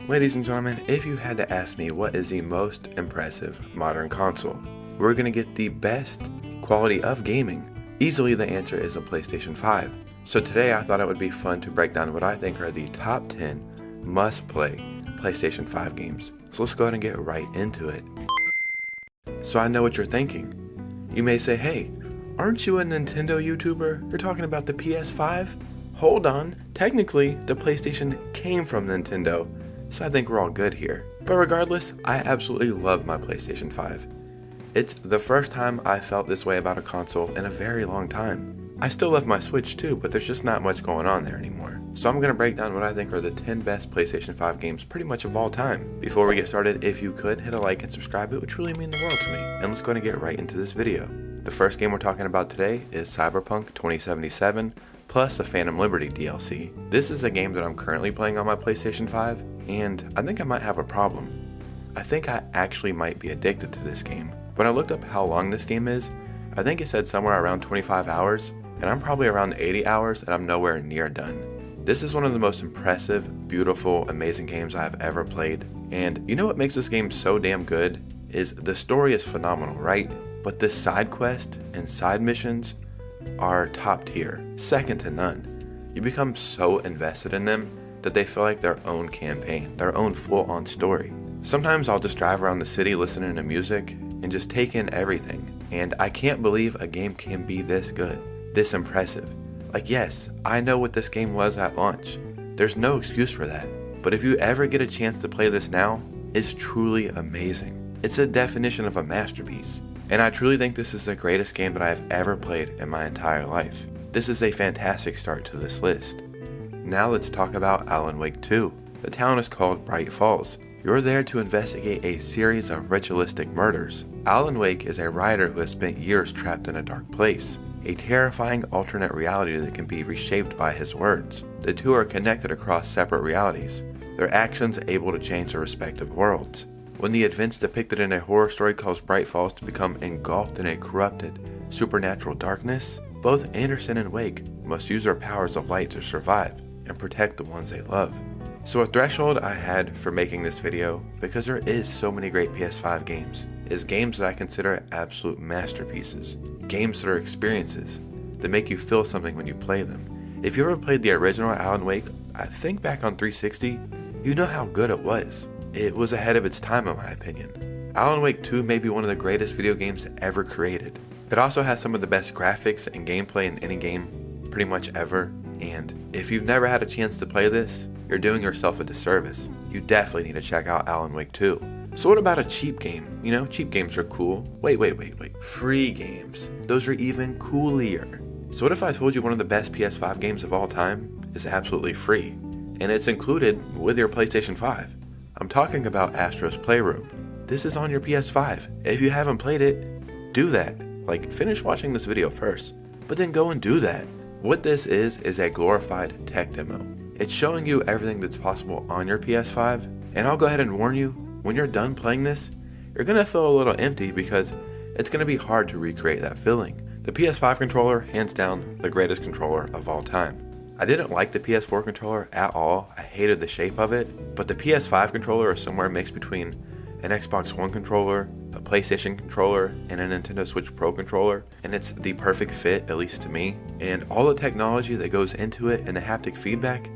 Ladies and gentlemen, if you had to ask me what is the most impressive modern console, we're going to get the best quality of gaming. Easily the answer is a PlayStation 5. So today I thought it would be fun to break down what I think are the top 10 must-play PlayStation 5 games. So let's go ahead and get right into it. So I know what you're thinking. You may say, hey, aren't you a Nintendo YouTuber? You're talking about the PS5? Hold on, technically the PlayStation came from Nintendo, so I think we're all good here. But regardless, I absolutely love my PlayStation 5. It's the first time I felt this way about a console in a very long time. I still love my Switch too, but there's just not much going on there anymore. So I'm going to break down what I think are the 10 best PlayStation 5 games pretty much of all time. Before we get started, if you could, hit a like and subscribe, it would really mean the world to me. And let's go ahead and get right into this video. The first game we're talking about today is Cyberpunk 2077, plus a Phantom Liberty DLC. This is a game that I'm currently playing on my PlayStation 5, and I think I might have a problem. I think I actually might be addicted to this game. When I looked up how long this game is, I think it said somewhere around 25 hours, and I'm probably around 80 hours and I'm nowhere near done. This is one of the most impressive, beautiful, amazing games I've ever played, and you know what makes this game so damn good is the story is phenomenal, right? But the side quest and side missions are top tier, second to none. You become so invested in them that they feel like their own campaign, their own full-on story. Sometimes I'll just drive around the city listening to music and just take in everything, and I can't believe a game can be this good, this impressive. Like, yes, I know what this game was at launch. There's no excuse for that. But if you ever get a chance to play this now, it's truly amazing. It's a definition of a masterpiece. And I truly think this is the greatest game that I have ever played in my entire life. This is a fantastic start to this list. Now let's talk about Alan Wake 2. The town is called Bright Falls. You're there to investigate a series of ritualistic murders. Alan Wake is a writer who has spent years trapped in a dark place, a terrifying alternate reality that can be reshaped by his words. The two are connected across separate realities, their actions able to change their respective worlds. When the events depicted in a horror story cause Bright Falls to become engulfed in a corrupted, supernatural darkness, both Anderson and Wake must use their powers of light to survive and protect the ones they love. So a threshold I had for making this video, because there is so many great PS5 games, is games that I consider absolute masterpieces. Games that are experiences, that make you feel something when you play them. If you ever played the original Alan Wake, I think back on 360, you know how good it was. It was ahead of its time in my opinion. Alan Wake 2 may be one of the greatest video games ever created. It also has some of the best graphics and gameplay in any game pretty much ever, and if you've never had a chance to play this, you're doing yourself a disservice. You definitely need to check out Alan Wake 2. So what about a cheap game? You know, cheap games are cool. Wait. Free games. Those are even coolier. So what if I told you one of the best PS5 games of all time is absolutely free, and it's included with your PlayStation 5? I'm talking about Astro's Playroom. This is on your PS5. If you haven't played it, do that. Like, finish watching this video first, but then go and do that. What this is a glorified tech demo. It's showing you everything that's possible on your PS5, and I'll go ahead and warn you, when you're done playing this, you're gonna feel a little empty because it's gonna be hard to recreate that feeling. The PS5 controller, hands down, the greatest controller of all time. I didn't like the PS4 controller at all. I hated the shape of it, but the PS5 controller is somewhere mixed between an Xbox One controller, a PlayStation controller, and a Nintendo Switch Pro controller, and it's the perfect fit, at least to me. And all the technology that goes into it and the haptic feedback,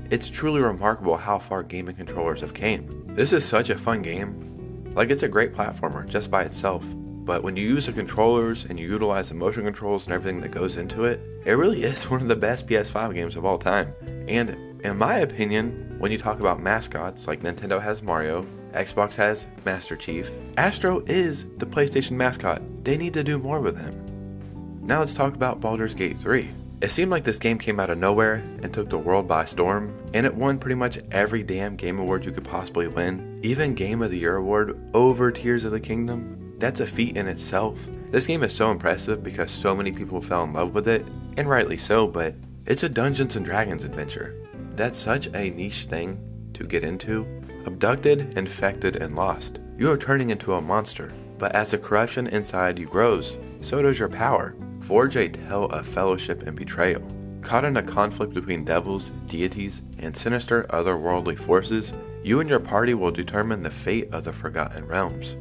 it's truly remarkable how far gaming controllers have came. This is such a fun game. Like, it's a great platformer just by itself. But when you use the controllers and you utilize the motion controls and everything that goes into it, it really is one of the best PS5 games of all time. And in my opinion, when you talk about mascots, like Nintendo has Mario, Xbox has Master Chief, Astro is the PlayStation mascot. They need to do more with him. Now let's talk about Baldur's Gate 3. It seemed like this game came out of nowhere and took the world by storm, and it won pretty much every damn game award you could possibly win. Even Game of the Year award over Tears of the Kingdom. That's a feat in itself. This game is so impressive because so many people fell in love with it, and rightly so, but it's a Dungeons and Dragons adventure. That's such a niche thing to get into. Abducted, infected, and lost. You are turning into a monster, but as the corruption inside you grows, so does your power. Forge a tale of fellowship and betrayal. Caught in a conflict between devils, deities, and sinister otherworldly forces, You and your party will determine the fate of the Forgotten Realms.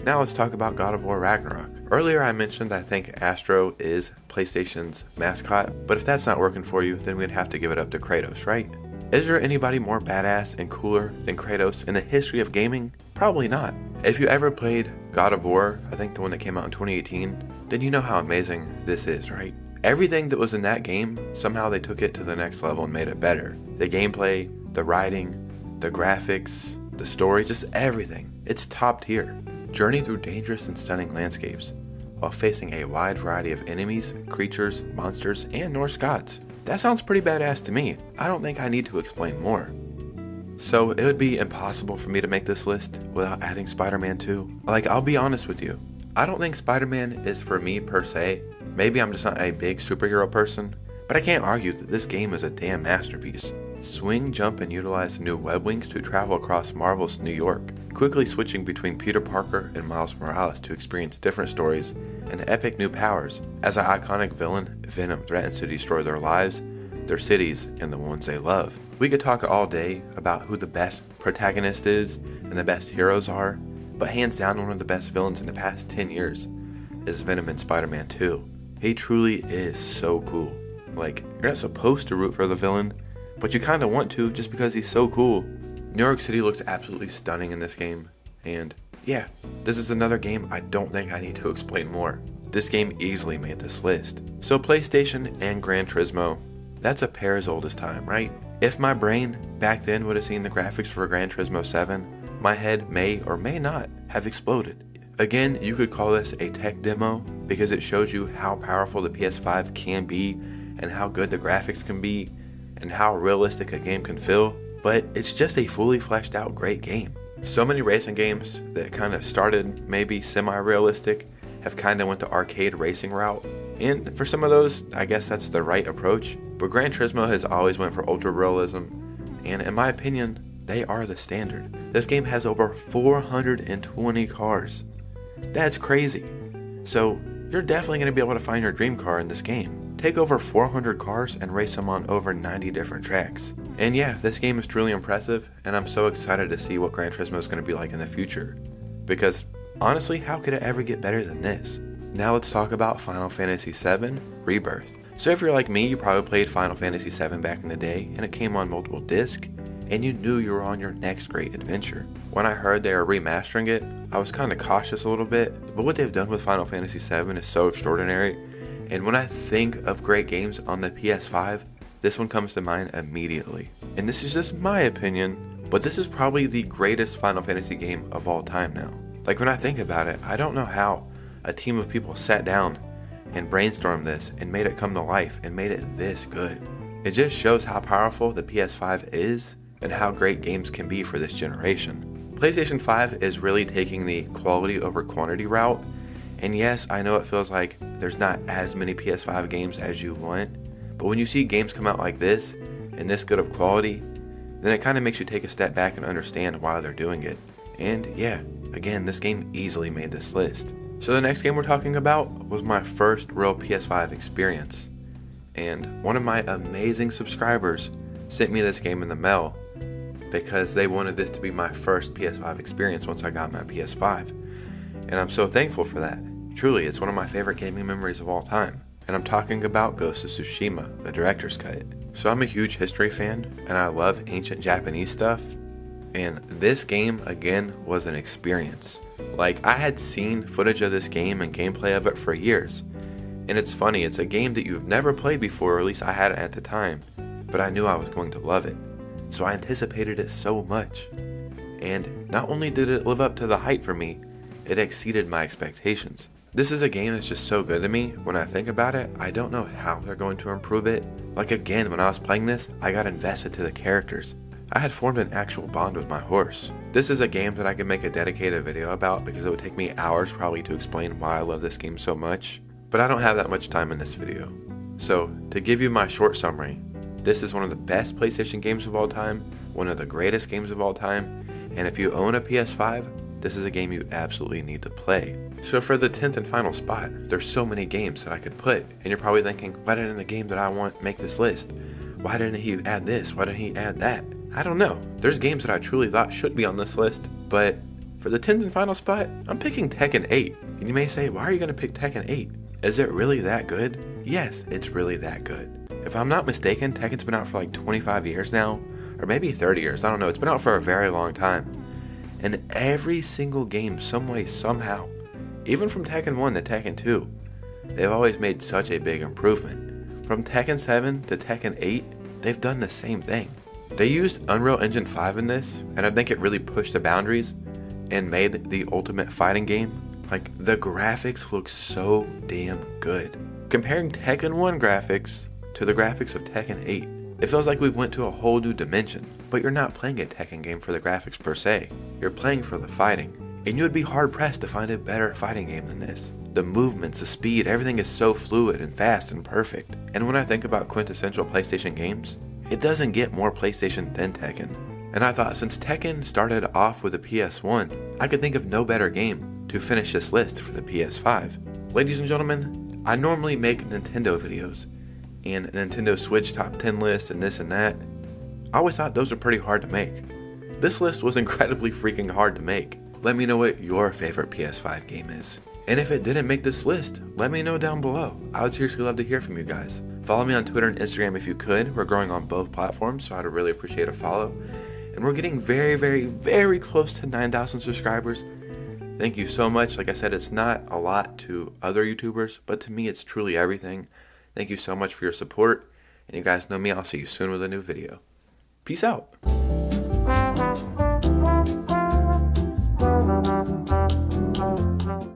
Now let's talk about God of War Ragnarok. Earlier I mentioned I think Astro is PlayStation's mascot, but if that's not working for you, then we'd have to give it up to Kratos, right? Is there anybody more badass and cooler than Kratos in the history of gaming? Probably not. If you ever played God of War, I think the one that came out in 2018, then you know how amazing this is, right? Everything that was in that game, somehow they took it to the next level and made it better. The gameplay, the writing, the graphics, the story, just everything. It's top tier. Journey through dangerous and stunning landscapes, while facing a wide variety of enemies, creatures, monsters, and Norse gods. That sounds pretty badass to me. I don't think I need to explain more. So it would be impossible for me to make this list without adding Spider-Man 2. Like, I'll be honest with you. I don't think Spider-Man is for me per se. Maybe I'm just not a big superhero person, but I can't argue that this game is a damn masterpiece. Swing, jump, and utilize new web wings to travel across Marvel's New York, quickly switching between Peter Parker and Miles Morales to experience different stories and epic new powers, as an iconic villain, Venom threatens to destroy their lives, their cities, and the ones they love. We could talk all day about who the best protagonist is and the best heroes are, but hands down one of the best villains in the past 10 years is Venom in Spider-Man 2. He truly is so cool. Like, you're not supposed to root for the villain, but you kinda want to just because he's so cool. New York City looks absolutely stunning in this game, and yeah, this is another game I don't think I need to explain more. This game easily made this list. So PlayStation and Gran Turismo, that's a pair as old as time, right? If my brain back then would have seen the graphics for Gran Turismo 7, my head may or may not have exploded. Again, you could call this a tech demo because it shows you how powerful the PS5 can be and how good the graphics can be and how realistic a game can feel, but it's just a fully fleshed out great game. So many racing games that kind of started maybe semi-realistic have kind of went the arcade racing route, and for some of those, I guess that's the right approach, but Gran Turismo has always went for ultra realism, and in my opinion, they are the standard. This game has over 420 cars. That's crazy. So you're definitely going to be able to find your dream car in this game. Take over 400 cars and race them on over 90 different tracks. And yeah, this game is truly impressive, and I'm so excited to see what Gran Turismo is going to be like in the future. Because honestly, how could it ever get better than this? Now let's talk about Final Fantasy VII Rebirth. So if you're like me, you probably played Final Fantasy VII back in the day, and it came on multiple discs, and you knew you were on your next great adventure. When I heard they were remastering it, I was kind of cautious a little bit, but what they've done with Final Fantasy VII is so extraordinary. And when I think of great games on the PS5, this one comes to mind immediately. And this is just my opinion, but this is probably the greatest Final Fantasy game of all time now. Like, when I think about it, I don't know how a team of people sat down and brainstormed this and made it come to life and made it this good. It just shows how powerful the PS5 is and how great games can be for this generation. PlayStation 5 is really taking the quality over quantity route. And yes, I know it feels like there's not as many PS5 games as you want, but when you see games come out like this, and this good of quality, then it kind of makes you take a step back and understand why they're doing it. And yeah, again, this game easily made this list. So the next game we're talking about was my first real PS5 experience. And one of my amazing subscribers sent me this game in the mail because they wanted this to be my first PS5 experience once I got my PS5. And I'm so thankful for that. Truly, it's one of my favorite gaming memories of all time. And I'm talking about Ghost of Tsushima, the director's cut. So I'm a huge history fan, and I love ancient Japanese stuff. And this game, again, was an experience. Like, I had seen footage of this game and gameplay of it for years. And it's funny, it's a game that you've never played before, or at least I hadn't at the time. But I knew I was going to love it. So I anticipated it so much. And not only did it live up to the hype for me, it exceeded my expectations. This is a game that's just so good to me. When I think about it, I don't know how they're going to improve it. Like, again, when I was playing this, I got invested to the characters. I had formed an actual bond with my horse. This is a game that I could make a dedicated video about because it would take me hours probably to explain why I love this game so much. But I don't have that much time in this video. So, to give you my short summary, this is one of the best PlayStation games of all time, one of the greatest games of all time, and if you own a PS5, this is a game you absolutely need to play. So for the 10th and final spot, there's so many games that I could put, and you're probably thinking, why didn't the game that I want make this list? Why didn't he add this? Why didn't he add that? I don't know. There's games that I truly thought should be on this list, but for the 10th and final spot, I'm picking Tekken 8. And you may say, why are you going to pick Tekken 8? Is it really that good? Yes, it's really that good. If I'm not mistaken, Tekken's been out for like 25 years now, or maybe 30 years, I don't know. It's been out for a very long time. And every single game, some way, somehow, even from Tekken 1 to Tekken 2, they've always made such a big improvement. From Tekken 7 to Tekken 8, they've done the same thing. They used Unreal Engine 5 in this, and I think it really pushed the boundaries and made the ultimate fighting game. Like, the graphics look so damn good. Comparing Tekken 1 graphics to the graphics of Tekken 8, it feels like we've went to a whole new dimension. But you're not playing a Tekken game for the graphics per se. You're playing for the fighting. And you would be hard pressed to find a better fighting game than this. The movements, the speed, everything is so fluid and fast and perfect. And when I think about quintessential PlayStation games, it doesn't get more PlayStation than Tekken. And I thought since Tekken started off with the PS1, I could think of no better game to finish this list for the PS5. Ladies and gentlemen, I normally make Nintendo videos and Nintendo Switch top 10 lists and this and that. I always thought those were pretty hard to make. This list was incredibly freaking hard to make. Let me know what your favorite PS5 game is. And if it didn't make this list, let me know down below. I would seriously love to hear from you guys. Follow me on Twitter and Instagram if you could. We're growing on both platforms, so I'd really appreciate a follow. And we're getting very, very, very close to 9,000 subscribers. Thank you so much. Like I said, it's not a lot to other YouTubers, but to me, it's truly everything. Thank you so much for your support. And you guys know me. I'll see you soon with a new video. Peace out.